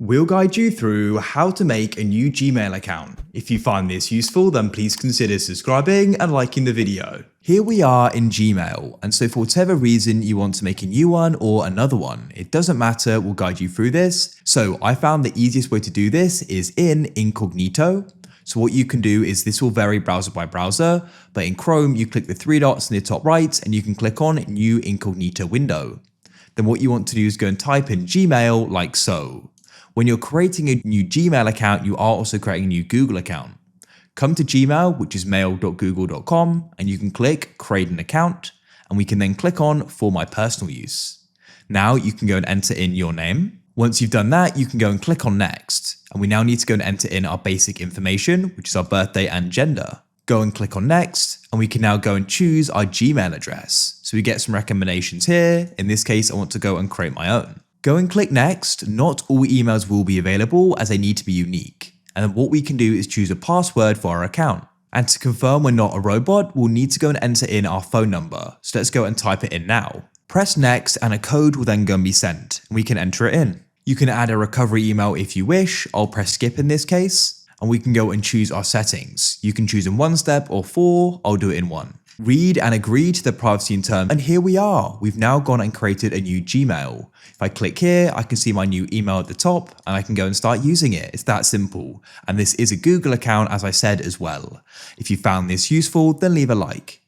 We'll guide you through how to make a new Gmail account. If you find this useful, then please consider subscribing and liking the video. Here we are in Gmail, and so for whatever reason you want to make a new one or another one, it doesn't matter, we'll guide you through this. So I found the easiest way to do this is in incognito. So what you can do is this will vary browser by browser, but in Chrome you click the three dots in the top right and you can click on New Incognito Window. Then what you want to do is go and type in Gmail like so. When you're creating a new Gmail account, you are also creating a new Google account. Come to Gmail, which is mail.google.com, and you can click Create an Account, and we can then click on For My Personal Use. Now you can go and enter in your name. Once you've done that, you can go and click on Next, and we now need to go and enter in our basic information, which is our birthday and gender. Go and click on Next, and we can now go and choose our Gmail address. So we get some recommendations here. In this case, I want to go and create my own. Go and click Next. Not all emails will be available as they need to be unique. And then what we can do is choose a password for our account. And to confirm we're not a robot, we'll need to go and enter in our phone number. So let's go and type it in now. Press Next and a code will then go and be sent. And we can enter it in. You can add a recovery email if you wish. I'll press skip in this case. And we can go and choose our settings. You can choose in 1 step or 4. I'll do it in 1. Read and agree to the privacy and terms, and here we are. We've now gone and created a new Gmail. If I click here, I can see my new email at the top and I can go and start using it. It's that simple. And this is a Google account, as I said as well. If you found this useful, then leave a like.